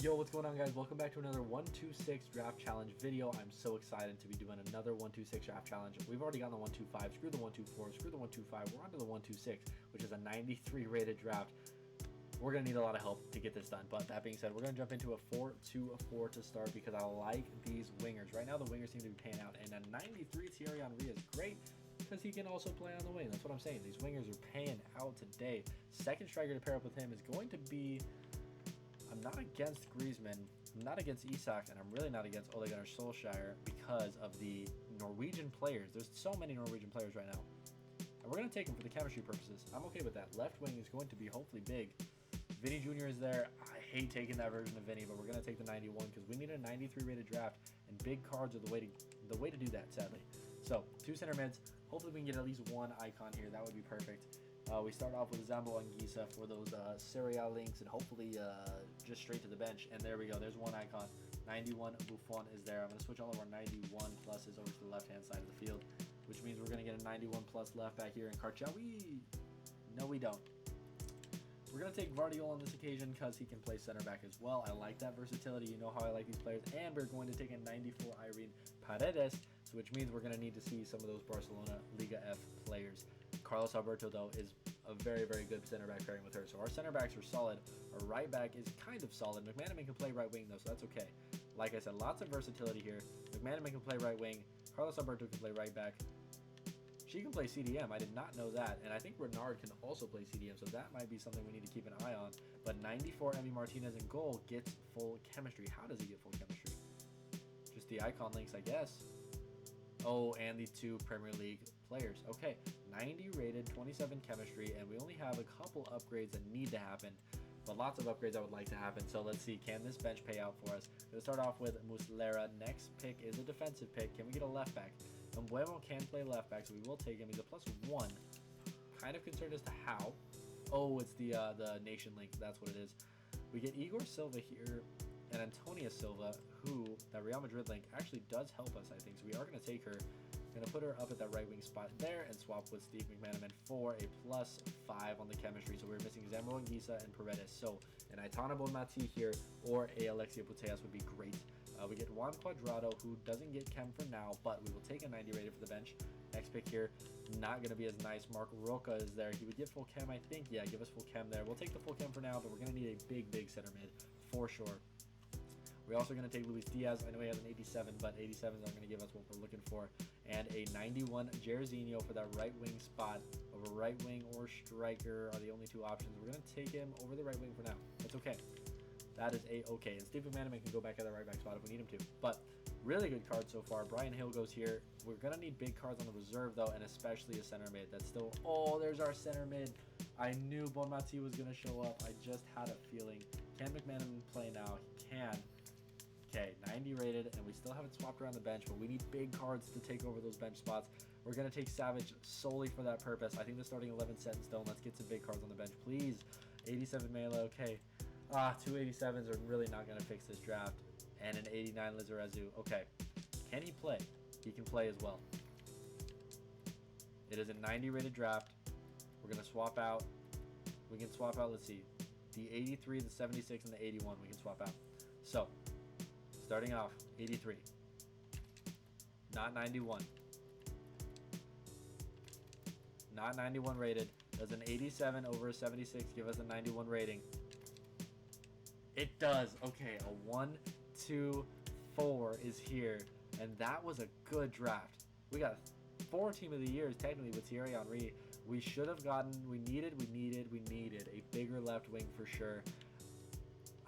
Yo, what's going on, guys? Welcome back to another 126 draft challenge video. I'm so excited to be doing another 126 draft challenge. We've already gotten the 125, screw the 124, screw the 125. We're on to the 126, which is a 93 rated draft. We're going to need a lot of help to get this done. But that being said, we're going to jump into a 4-2-4 to start because I like these wingers. Right now, the wingers seem to be paying out. And a 93 Thierry Henry is great because he can also play on the wing. That's what I'm saying. These wingers are paying out today. Second striker to pair up with him is going to be... I'm not against Griezmann, I'm not against Isak, and I'm really not against Ole Gunnar Solskjaer because of the Norwegian players. There's so many Norwegian players right now. And we're going to take them for the chemistry purposes. I'm okay with that. Left wing is going to be hopefully big. Vinny Jr. is there. I hate taking that version of Vinny, but we're going to take the 91 because we need a 93 rated draft, and big cards are the way to do that, sadly. So, two center mids. Hopefully we can get at least one icon here. That would be perfect. We start off with Zambo Anguissa for those Serie A links, and hopefully just straight to the bench. And there we go. There's one icon. 91 Buffon is there. I'm going to switch all of our 91 pluses over to the left-hand side of the field, which means we're going to get a 91 plus left back here in Karchawi. No, we don't. We're going to take Vardiol on this occasion because he can play center back as well. I like that versatility. You know how I like these players. And we're going to take a 94 Irene Paredes, which means we're going to need to see some of those Barcelona Liga F players. Carlos Alberto, though, is a very, very good center back pairing with her. So our center backs are solid. Our right back is kind of solid. McManaman can play right wing, though, so that's okay. Like I said, lots of versatility here. McManaman can play right wing. Carlos Alberto can play right back. She can play CDM. I did not know that. And I think Renard can also play CDM, so that might be something we need to keep an eye on. But 94 Emi Martinez in goal gets full chemistry. How does he get full chemistry? Just the icon links, I guess. Oh, and the two Premier League players. Okay, 90 rated, 27 chemistry, and we only have a couple upgrades that need to happen, but lots of upgrades I would like to happen. So let's see, can this bench pay out for us? We're going to start off with Muslera. Next pick is a defensive pick. Can we get a left back? And Buemo can play left back, so we will take him. He's a +1. Kind of concerned as to how. Oh, it's the Nation Link. That's what it is. We get Igor Silva here and Antonia Silva, who that Real Madrid link actually does help us, I think. So we are going to take her. Going to put her up at that right wing spot there and swap with Steve McManaman for a +5 on the chemistry. So we're missing Zambo Anguissa and Paredes. So an Aitana Bonmati here or a Alexia Putellas would be great. We get Juan Cuadrado, who doesn't get chem for now, but we will take a 90 rated for the bench. Next pick here, not going to be as nice. Mark Roca is there. He would get full chem, I think. Yeah, give us full chem there. We'll take the full chem for now, but we're going to need a big center mid for sure. We're also going to take Luis Diaz. I know he has an 87, but 87s aren't going to give us what we're looking for. And a 91 Jairzinho for that right wing spot. Over right wing or striker are the only two options. We're going to take him over the right wing for now. That's okay. That is a-okay. And Steve McManaman can go back at the right back spot if we need him to. But really good card so far. Brian Hill goes here. We're going to need big cards on the reserve, though, and especially a center mid. That's still... Oh, there's our center mid. I knew Bonmati was going to show up. I just had a feeling. Can McManaman play now? He can. Okay, 90 rated, and we still haven't swapped around the bench, but we need big cards to take over those bench spots. We're going to take Savage solely for that purpose. I think the starting 11 set in stone. Let's get some big cards on the bench, please. 87 Mela, okay. Two 87s are really not going to fix this draft. And an 89 Lizarazu. Okay. Can he play? He can play as well. It is a 90 rated draft. We're going to swap out. We can swap out, let's see. The 83, the 76, and the 81 we can swap out. So, starting off, 83. Not 91. Not 91 rated. Does an 87 over a 76 give us a 91 rating? It does. Okay, a 1, 2, 4 is here. And that was a good draft. We got 4 team of the years technically with Thierry Henry. We should have gotten, we needed a bigger left wing for sure.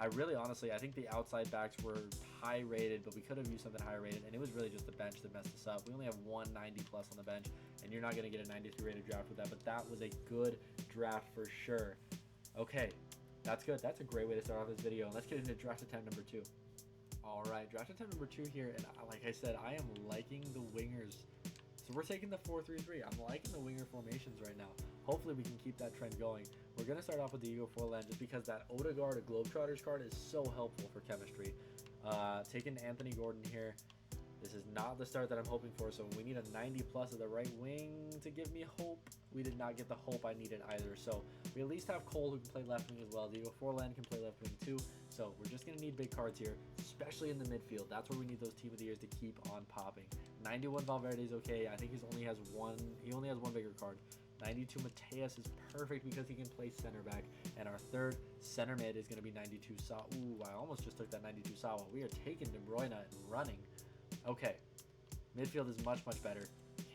I really, honestly, I think the outside backs were high rated, but we could have used something higher rated, and it was really just the bench that messed us up. We only have one 90 plus on the bench, and you're not going to get a 93 rated draft with that, but that was a good draft for sure. Okay, that's good. That's a great way to start off this video. Let's get into draft attempt number 2. All right, draft attempt number 2 here, and like I said, I am liking the wingers. So we're taking the 4-3-3. I'm liking the winger formations right now. Hopefully we can keep that trend going. We're going to start off with the Igor Forlan just because that Odegaard, a Globetrotters card, is so helpful for chemistry. Taking Anthony Gordon here. This is not the start that I'm hoping for, so we need a 90 plus at the right wing to give me hope. We did not get the hope I needed either, so we at least have Cole who can play left wing as well. Igor Forlan can play left wing too, So we're just going to need big cards here, especially in the midfield. That's where we need those team of the years to keep on popping. 91 Valverde is okay. I think he only has one bigger card. 92 Mateus is perfect because he can play center back. And our third center mid is going to be 92 Sawa. Ooh, I almost just took that 92 Sawa. We are taking De Bruyne and running. Okay, midfield is much, much better.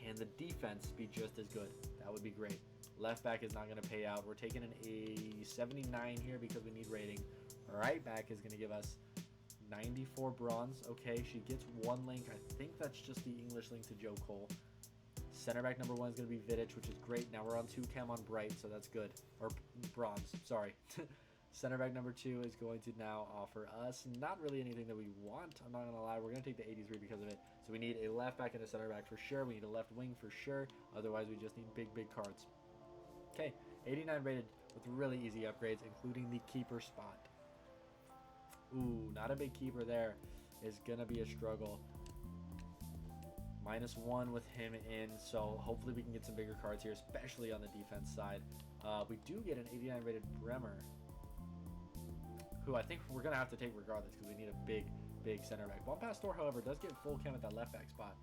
Can the defense be just as good? That would be great. Left back is not going to pay out. We're taking a 79 here because we need rating. Right back is going to give us 94 bronze. Okay, she gets one link. I think that's just the English link to Joe Cole. Center back number 1 is going to be Vidic, which is great. Now we're on 2 chem on Bright, so that's good. Or bronze, sorry. Center back number 2 is going to now offer us not really anything that we want. I'm not going to lie. We're going to take the 83 because of it. So we need a left back and a center back for sure. We need a left wing for sure. Otherwise, we just need big, big cards. Okay, 89 rated with really easy upgrades, including the keeper spot. Ooh, not a big keeper there. Is going to be a struggle. -1 with him in, so hopefully we can get some bigger cards here, especially on the defense side. We do get an 89 rated Bremer, who I think we're going to have to take regardless because we need a big, big center back. Bon Pastor, however, does get full chem at that left back spot.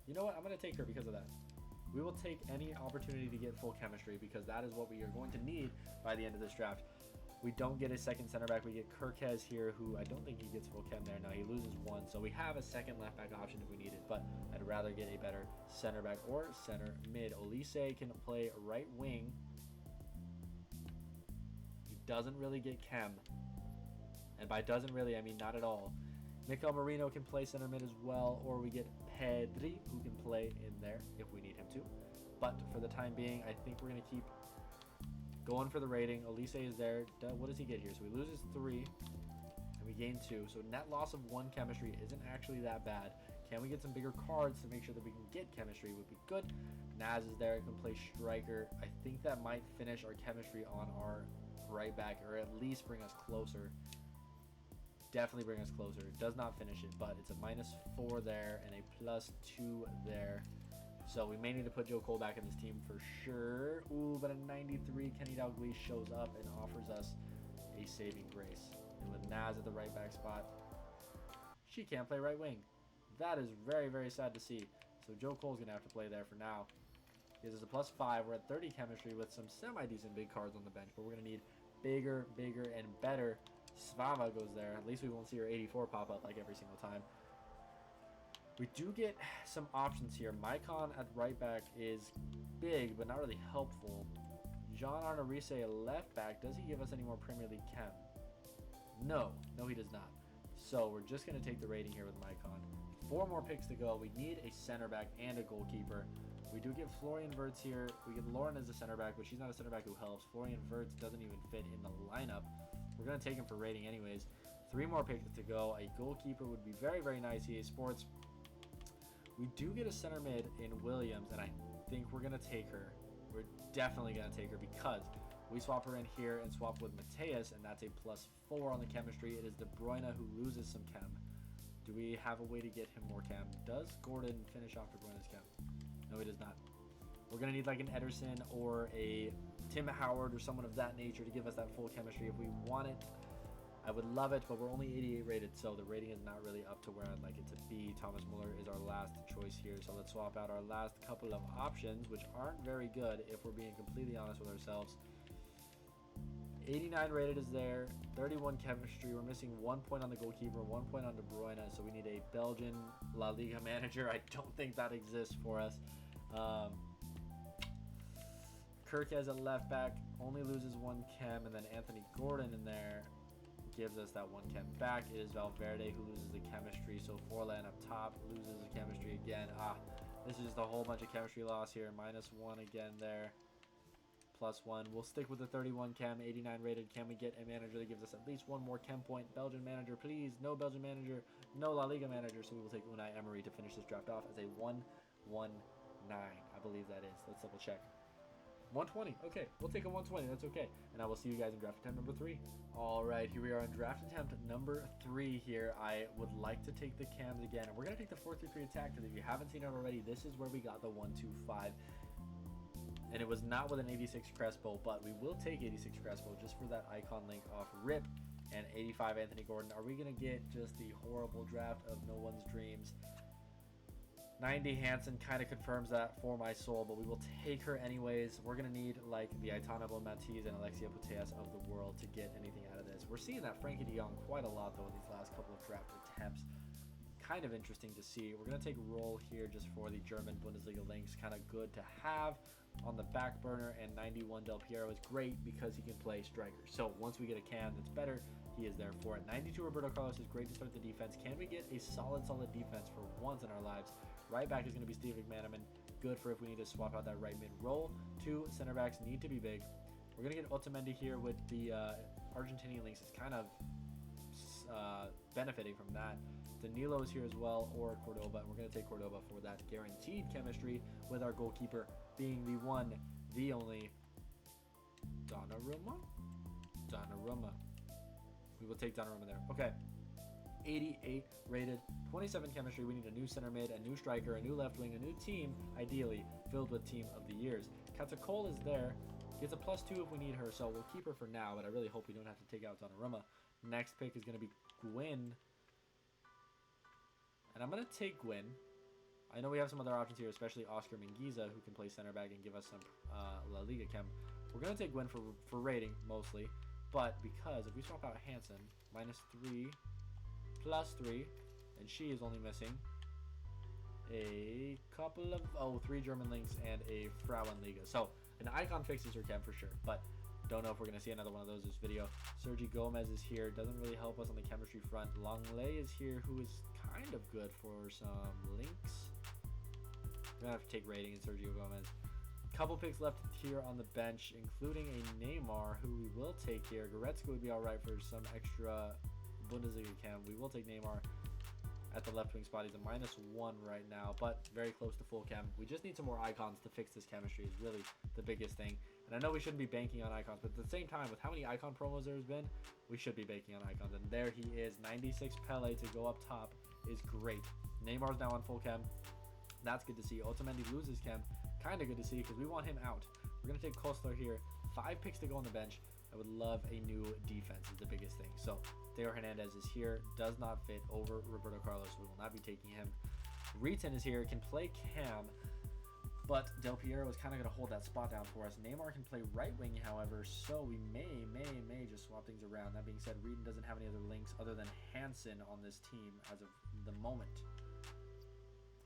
You know what? I'm going to take her because of that. We will take any opportunity to get full chemistry because that is what we are going to need by the end of this draft. We don't get a second center back. We get Kirkez here, who I don't think he gets full chem there. No, he loses 1. So we have a second left back option if we need it, but I'd rather get a better center back or center mid. Olise can play right wing. He doesn't really get chem. And by doesn't really, I mean not at all. Mikel Merino can play center mid as well, or we get Pedri, who can play in there if we need him to. But for the time being, I think we're going to keep going for the rating. Olise is there. What does he get here? So he loses 3, and we gain 2. So net loss of 1 chemistry isn't actually that bad. Can we get some bigger cards to make sure that we can get chemistry would be good. Naz is there. Can play striker. I think that might finish our chemistry on our right back, or at least bring us closer. Definitely bring us closer. It does not finish it, but it's a -4 there and a +2 there. So we may need to put Joe Cole back in this team for sure. Ooh, but a 93 Kenny Dalglish shows up and offers us a saving grace. And with Naz at the right back spot, she can't play right wing. That is very, very sad to see. So Joe Cole's going to have to play there for now. Gives us a +5. We're at 30 chemistry with some semi-decent big cards on the bench, but we're going to need bigger, bigger, and better. Svava goes there. At least we won't see her 84 pop up like every single time. We do get some options here. Maicon at right back is big, but not really helpful. Jean-Arnaud Rice, left back. Does he give us any more Premier League chem? No. No, he does not. So we're just going to take the rating here with Maicon. 4 more picks to go. We need a center back and a goalkeeper. We do get Florian Wirtz here. We get Lauren as a center back, but she's not a center back who helps. Florian Wirtz doesn't even fit in the lineup. We're going to take him for rating anyways. 3 more picks to go. A goalkeeper would be very, very nice. EA Sports. We do get a center mid in Williams, and I think we're going to take her. We're definitely going to take her because we swap her in here and swap with Mateus, and that's a +4 on the chemistry. It is De Bruyne who loses some chem. Do we have a way to get him more chem? Does Gordon finish off De Bruyne's chem? No, he does not. We're going to need like an Ederson or a Tim Howard or someone of that nature to give us that full chemistry if we want it. I would love it, but we're only 88 rated, so the rating is not really up to where I'd like it to be. Thomas Muller is our last choice here, so let's swap out our last couple of options, which aren't very good if we're being completely honest with ourselves. 89 rated is there, 31 chemistry. We're missing 1 point on the goalkeeper, 1 point on De Bruyne, so we need a Belgian La Liga manager. I don't think that exists for us. Kirk as a left back only loses 1 chem, and then Anthony Gordon in there gives us that 1 chem back. It is Valverde who loses the chemistry, so Forlan up top loses the chemistry again. This is just a whole bunch of chemistry loss here. -1 again there. +1. We'll stick with the 31 chem, 89 rated. Can we get a manager that gives us at least 1 more chem point? Belgian manager, please. No Belgian manager, no La Liga manager. So we will take Unai Emery to finish this draft off as a 119. I believe that is. Let's double check. 120. Okay, we'll take a 120. That's okay. And I will see you guys in draft attempt number 3. All right, here we are in draft attempt number 3 here. I would like to take the cams again. And we're going to take the 4-3-3 attack because if you haven't seen it already, this is where we got the 1-2-5. And it was not with an 86 Crespo, but we will take 86 Crespo just for that icon link off RIP. and 85 Anthony Gordon. Are we going to get just the horrible draft of no one's dreams? 90 Hansen kind of confirms that for my soul, but we will take her anyways. We're going to need like the Aitana Bonmatís and Alexia Putellas of the world to get anything out of this. We're seeing that Frankie de Jong quite a lot though in these last couple of draft attempts. Kind of interesting to see. We're going to take Roll here just for the German Bundesliga links. Kind of good to have on the back burner, and 91 Del Piero is great because he can play striker. So once we get a cam that's better, he is there for it. 92 Roberto Carlos is great to start the defense. Can we get a solid defense for once in our lives? Right back is going to be Steve McManaman. Good for if we need to swap out that right mid role. 2 center backs need to be big. We're going to get Otamendi here with the Argentinian links. It's kind of benefiting from that. Danilo is here as well, or Cordoba. And we're going to take Cordoba for that guaranteed chemistry with our goalkeeper being the one, the only Donnarumma. We will take Donnarumma there. Okay. 88 rated, 27 chemistry. We need a new center mid, a new striker, a new left wing, a new team, ideally filled with team of the years. Katakol is there, gets a +2 if we need her, so we'll keep her for now, but I really hope we don't have to take out Donnarumma. Next pick is going to be Gwyn, and I'm going to take Gwyn. I know we have some other options here, especially Oscar Mingueza, who can play center back and give us some La Liga chem. We're going to take Gwyn for rating, mostly, but because if we swap out Hansen, -3, +3, and she is only missing a couple of 3 German links and a Frauenliga. So an icon fixes her chem for sure, but don't know if we're going to see another one of those this video. Sergi Gomez is here, doesn't really help us on the chemistry front. Longley is here, who is kind of good for some links. We're going to have to take rating in Sergio Gomez. Couple picks left here on the bench, including a Neymar, who we will take here. Goretzka would be all right for some extra Bundesliga chem. We will take Neymar at the left wing spot. He's a -1 right now, but very close to full chem. We just need some more icons to fix this chemistry is really the biggest thing. And I know we shouldn't be banking on icons, but at the same time, with how many icon promos there's been, we should be banking on icons. And there he is, 96 Pele to go up top is great. Neymar's now on full chem. That's good to see. Otamendi loses chem. Kind of good to see because we want him out. We're going to take Kostler here. 5 picks to go on the bench. I would love a new defense is the biggest thing. So Theo Hernandez is here. Does not fit over Roberto Carlos. We will not be taking him. Rieten is here. Can play cam. But Del Piero is kind of going to hold that spot down for us. Neymar can play right wing, however, so we may just swap things around. That being said, Rieten doesn't have any other links other than Hansen on this team as of the moment.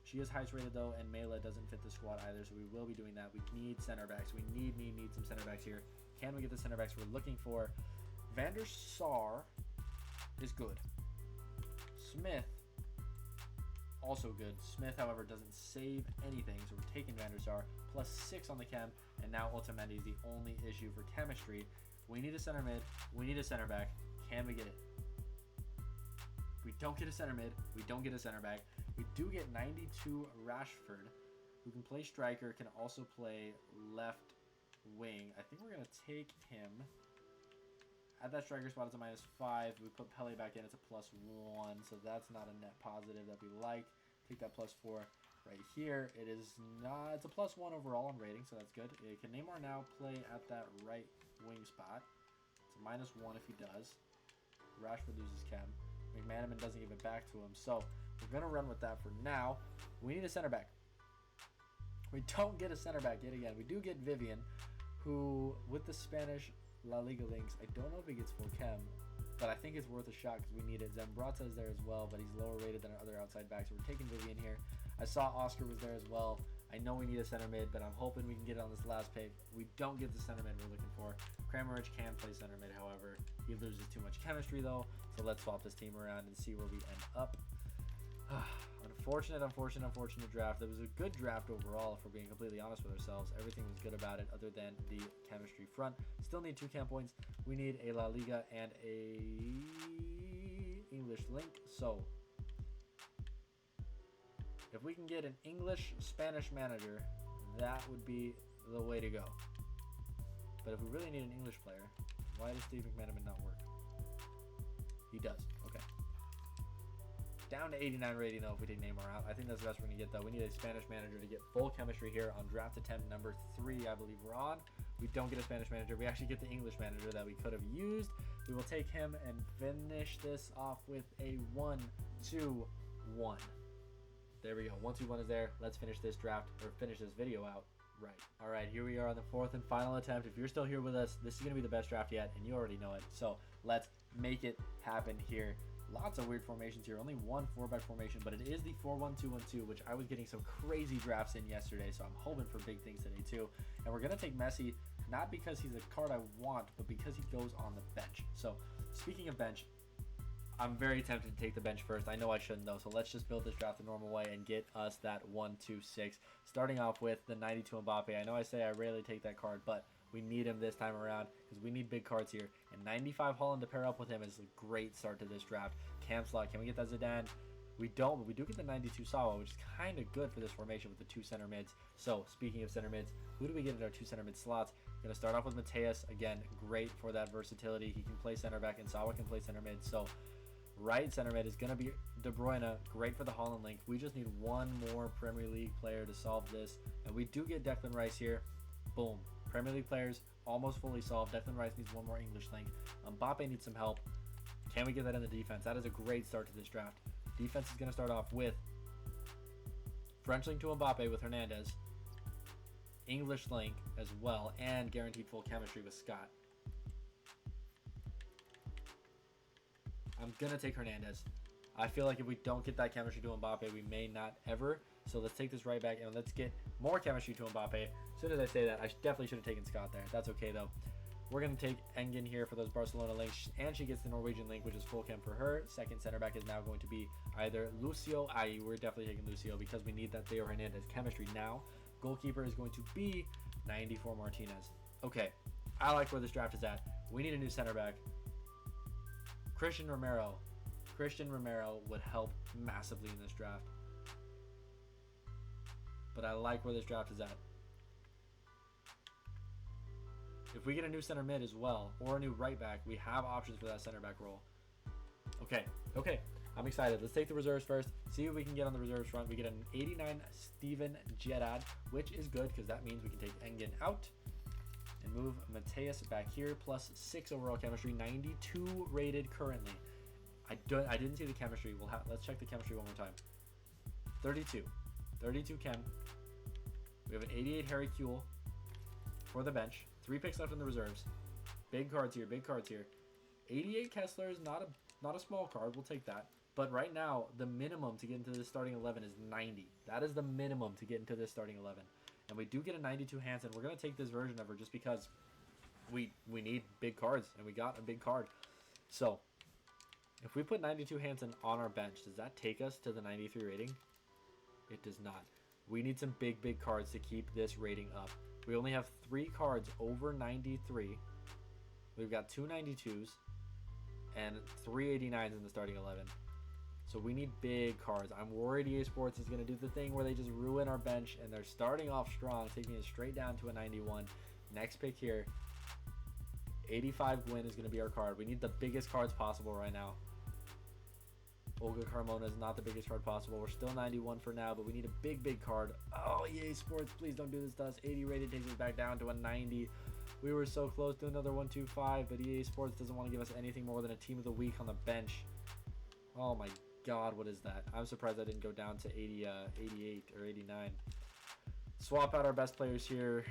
She is highest rated though, and Mela doesn't fit the squad either, so we will be doing that. We need center backs. We need some center backs here. Can we get the center backs we're looking for? Van der Sar is good. Smith, also good. Smith, however, doesn't save anything, so we're taking Van der Sar. +6 on the chem, and now Otamendi is the only issue for chemistry. We need a center mid. We need a center back. Can we get it? We don't get a center mid. We don't get a center back. We do get 92 Rashford, who can play striker, can also play left wing. I think we're going to take him. At that striker spot, it's a -5. We put Pele back in, it's a +1, so that's not a net positive that we like. Take that +4 right here. It is not, it's a +1 overall on rating, so that's good. Can Neymar now play at that right wing spot? It's a -1 if he does. Rashford loses chem. McManaman doesn't give it back to him, so we're going to run with that for now. We need a center back. We don't get a center back yet again. We do get Vivian, who, with the Spanish La Liga links, I don't know if he gets full chem, but I think it's worth a shot because we need it. Zambrata is there as well, but he's lower rated than our other outside backs, so we're taking Vivian here. I saw Oscar was there as well. I know we need a center mid, but I'm hoping we can get it on this last pick. We don't get the center mid we're looking for. Kramaric can play center mid, however. He loses too much chemistry, though, so let's swap this team around and see where we end up. Unfortunate draft. It was a good draft overall, if we're being completely honest with ourselves. Everything was good about it other than the chemistry front. Still need 2 chem points. We need a La Liga and a English link. So if we can get an English-Spanish manager, that would be the way to go. But if we really need an English player, why does Steve McManaman not work? He does. Okay. Down to 89 rating though if we take Neymar out. I think that's the best we're going to get though. We need a Spanish manager to get full chemistry here on draft attempt number 3, I believe we're on. We don't get a Spanish manager. We actually get the English manager that we could have used. we will take him and finish this off with a 1-2-1. There we go. 1-2-1 is there. Let's finish this draft, or finish this video out right. All right, here we are on the fourth and final attempt. If you're still here with us, this is going to be the best draft yet, and you already know it. So let's make it happen here. Lots of weird formations here. Only one 4-back formation, but it is the 4-1-2-1-2, which I was getting some crazy drafts in yesterday, so I'm hoping for big things today too. And we're going to take Messi, not because he's a card I want, but because he goes on the bench. So speaking of bench, I'm very tempted to take the bench first. I know I shouldn't though, so let's just build this draft the normal way and get us that 1-2-6. Starting off with the 92 Mbappe. I know I say I rarely take that card, but we need him this time around because we need big cards here. And 95 Holland to pair up with him is a great start to this draft. Cam slot, can we get that Zidane? We don't, but we do get the 92 Sawa, which is kind of good for this formation with the 2 center mids. So speaking of center mids, who do we get in our 2 center mid slots? Going to start off with Mateus. Again, great for that versatility. He can play center back and Sawa can play center mid. So right center mid is going to be De Bruyne, great for the Holland link. We just need one more Premier League player to solve this, and we do get Declan Rice here. Boom. Premier League players almost fully solved. Declan Rice needs one more English link. Mbappe needs some help. Can we get that in the defense? That is a great start to this draft. Defense is going to start off with French link to Mbappe with Hernandez, English link as well, and guaranteed full chemistry with Scott. I'm going to take Hernandez. I feel like if we don't get that chemistry to Mbappe, we may not ever. So let's take this right back and let's get more chemistry to Mbappe. As soon as I say that, I definitely should have taken Scott there. That's okay though. We're going to take Engen here for those Barcelona links, and she gets the Norwegian link, which is full chem for her. Second center back is now going to be either Lucio, we're definitely taking Lucio because we need that Theo Hernandez chemistry now. Goalkeeper is going to be 94 Martinez. Okay, I like where this draft is at. We need a new center back. Christian Romero would help massively in this draft. But I like where this draft is at. If we get a new center mid as well, or a new right back, we have options for that center back role. Okay, I'm excited. Let's take the reserves first, see what we can get on the reserves front. We get an 89 Steven Gerrard, which is good because that means we can take Engen out and move Mateus back here, plus 6 overall chemistry, 92 rated currently. I didn't see the chemistry. Let's check the chemistry one more time. 32 chem. We have an 88 Harry Kuehl for the bench. 3 picks left in the reserves. Big cards here. 88 Kessler is not a small card. We'll take that. But right now, the minimum to get into this starting 11 is 90. That is the minimum to get into this starting 11. And we do get a 92 Hansen. We're going to take this version of her just because we need big cards, and we got a big card. So if we put 92 Hansen on our bench, does that take us to the 93 rating? It does not. We need some big cards to keep this rating up. We only have 3 cards over 93. We've got 2 92s and 3 89s in the starting 11. So we need big cards. I'm worried EA Sports is going to do the thing where they just ruin our bench, and they're starting off strong, taking it straight down to a 91. Next pick here, 85 Gwyn is going to be our card. We need the biggest cards possible right now. Olga Carmona is not the biggest card possible. We're still 91 for now, but we need a big card. Oh, EA Sports, please don't do this to us. 80 rated takes us back down to a 90. We were so close to another 125, but EA Sports doesn't want to give us anything more than a team of the week on the bench. Oh my God, what is that? I'm surprised I didn't go down to 88 or 89. Swap out our best players here.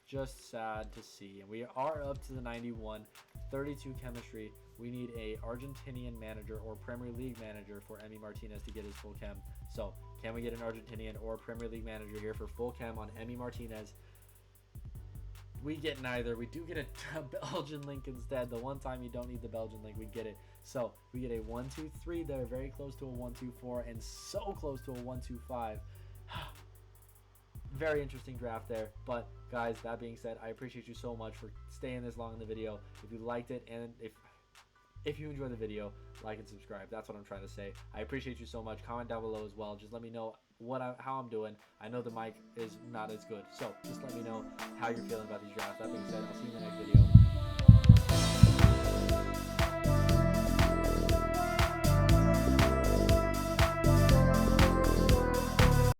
Just sad to see. And we are up to the 91. 32 chemistry. We need a Argentinian manager or Premier League manager for Emi Martinez to get his full chem. So can we get an Argentinian or Premier League manager here for full chem on Emi Martinez? We get neither. We do get a Belgian link instead. The one time you don't need the Belgian link, we get it. So we get a 1-2-3 there, very close to a 1-2-4, and so close to a 1-2-5. Very interesting draft there. But guys, that being said, I appreciate you so much for staying this long in the video. If you liked it, and if you enjoyed the video, like and subscribe. That's what I'm trying to say. I appreciate you so much. Comment down below as well. Just let me know how I'm doing. I know the mic is not as good, so just let me know how you're feeling about these drafts. That being said, I'll see you in the next video.